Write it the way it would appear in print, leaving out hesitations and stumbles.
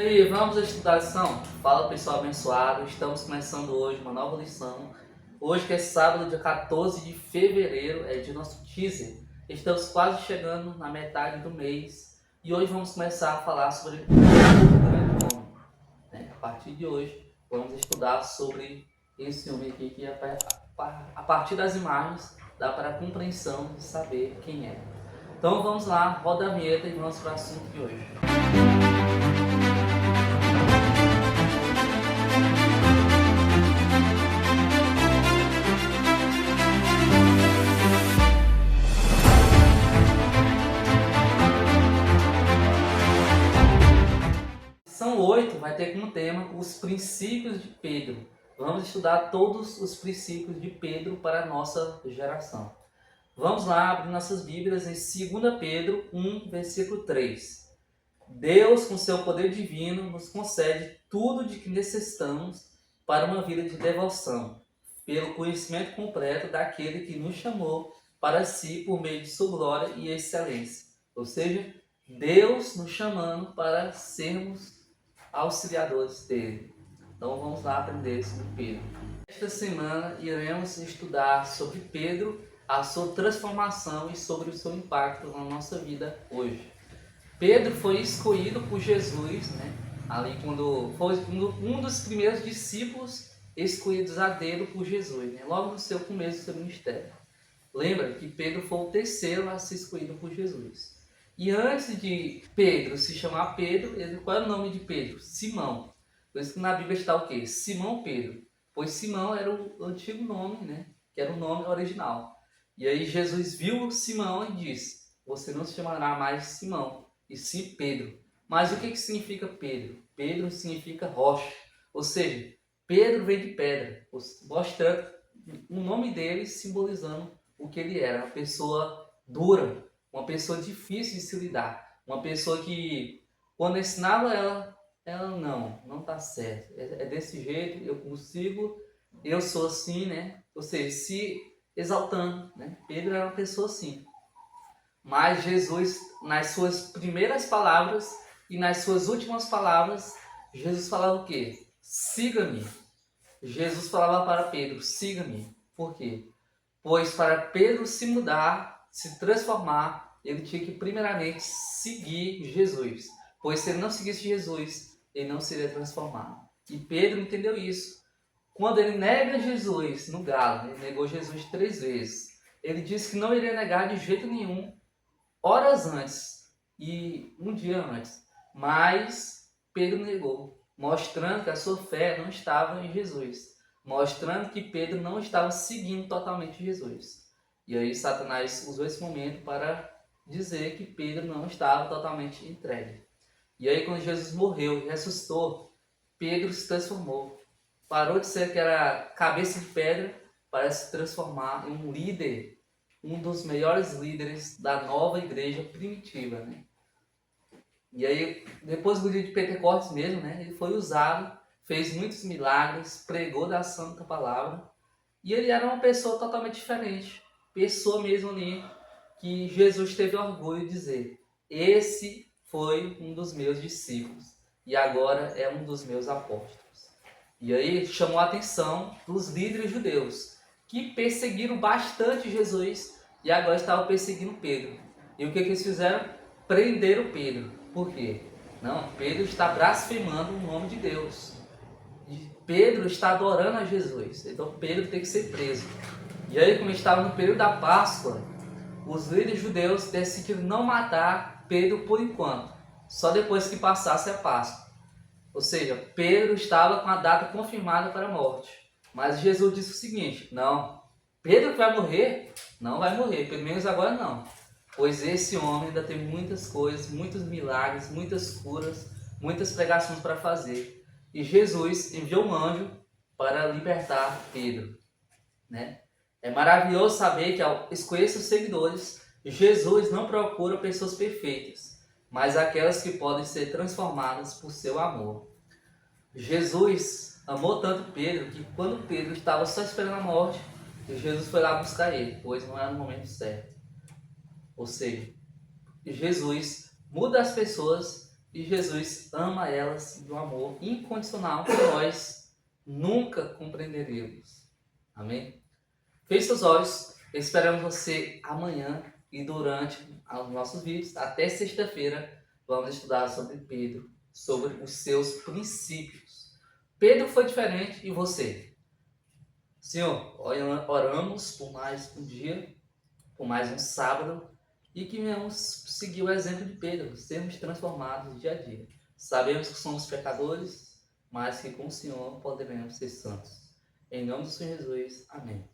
E vamos estudar a lição? Fala pessoal abençoado, estamos começando hoje uma nova lição. Hoje que é sábado, dia 14 de fevereiro, é de nosso teaser. Estamos quase chegando na metade do mês e hoje vamos começar a falar sobre o grande homem. A partir de hoje vamos estudar sobre esse homem aqui que a partir das imagens dá para a compreensão de saber quem é. Então vamos lá, roda a vinheta e vamos para o assunto de hoje. Lição 8 vai ter como tema os princípios de Pedro. Vamos estudar todos os princípios de Pedro para a nossa geração. Vamos lá abrir nossas Bíblias em 2 Pedro 1, versículo 3. Deus, com seu poder divino, nos concede tudo de que necessitamos para uma vida de devoção, pelo conhecimento completo daquele que nos chamou para si por meio de sua glória e excelência. Ou seja, Deus nos chamando para sermos auxiliadores dele. Então vamos lá aprender sobre Pedro. Esta semana iremos estudar sobre Pedro, a sua transformação e sobre o seu impacto na nossa vida hoje. Pedro foi escolhido por Jesus, ali quando foi um dos primeiros discípulos escolhidos a dedo por Jesus, logo no seu começo do seu ministério. Lembra que Pedro foi o terceiro a ser escolhido por Jesus. E antes de Pedro se chamar Pedro, qual era o nome de Pedro? Simão. Por isso que na Bíblia está o quê? Simão Pedro. Pois Simão era o antigo nome, que era o nome original. E aí Jesus viu Simão e disse: você não se chamará mais Simão, e sim Pedro. Mas o que significa Pedro? Pedro significa rocha. Ou seja, Pedro vem de pedra, mostrando o nome dele simbolizando o que ele era. Uma pessoa dura, uma pessoa difícil de se lidar. Uma pessoa que, quando ensinava ela não está certo. É desse jeito, eu consigo, eu sou assim, Ou seja, se exaltando, Pedro era uma pessoa assim. Mas Jesus, nas suas primeiras palavras e nas suas últimas palavras, Jesus falava o quê? Siga-me. Jesus falava para Pedro, siga-me. Por quê? Pois para Pedro se mudar, se transformar, ele tinha que primeiramente seguir Jesus. Pois se ele não seguisse Jesus, ele não seria transformado. E Pedro entendeu isso. Quando ele nega Jesus no galo, ele negou Jesus 3 vezes. Ele disse que não iria negar de jeito nenhum, horas antes e um dia antes. Mas Pedro negou, mostrando que a sua fé não estava em Jesus. Mostrando que Pedro não estava seguindo totalmente Jesus. E aí Satanás usou esse momento para dizer que Pedro não estava totalmente entregue. E aí quando Jesus morreu e ressuscitou, Pedro se transformou. Parou de ser aquela cabeça de pedra para se transformar em um líder, um dos melhores líderes da nova igreja primitiva, E aí, depois do dia de Pentecostes mesmo, ele foi usado, fez muitos milagres, pregou da santa palavra, e ele era uma pessoa totalmente diferente, pessoa mesmo ali que Jesus teve orgulho de dizer: esse foi um dos meus discípulos e agora é um dos meus apóstolos. E aí chamou a atenção dos líderes judeus, que perseguiram bastante Jesus e agora estavam perseguindo Pedro. E o que eles fizeram? Prenderam Pedro. Por quê? Não, Pedro está blasfemando o nome de Deus. E Pedro está adorando a Jesus. Então Pedro tem que ser preso. E aí, como estava no período da Páscoa, os líderes judeus decidiram não matar Pedro por enquanto, só depois que passasse a Páscoa. Ou seja, Pedro estava com a data confirmada para a morte. Mas Jesus disse o seguinte: não, Pedro vai morrer? Não vai morrer, pelo menos agora não. Pois esse homem ainda tem muitas coisas, muitos milagres, muitas curas, muitas pregações para fazer. E Jesus enviou um anjo para libertar Pedro. É maravilhoso saber que ao escolher seus seguidores, Jesus não procura pessoas perfeitas, mas aquelas que podem ser transformadas por seu amor. Jesus amou tanto Pedro que quando Pedro estava só esperando a morte, Jesus foi lá buscar ele, pois não era no momento certo. Ou seja, Jesus muda as pessoas e Jesus ama elas de um amor incondicional que nós nunca compreenderemos. Amém? Feche seus olhos, esperamos você amanhã e durante os nossos vídeos. Até sexta-feira vamos estudar sobre Pedro, sobre os seus princípios. Pedro foi diferente e você? Senhor, oramos por mais um dia, por mais um sábado, e que venhamos seguir o exemplo de Pedro, sermos transformados dia a dia. Sabemos que somos pecadores, mas que com o Senhor poderemos ser santos. Em nome do Senhor Jesus, amém.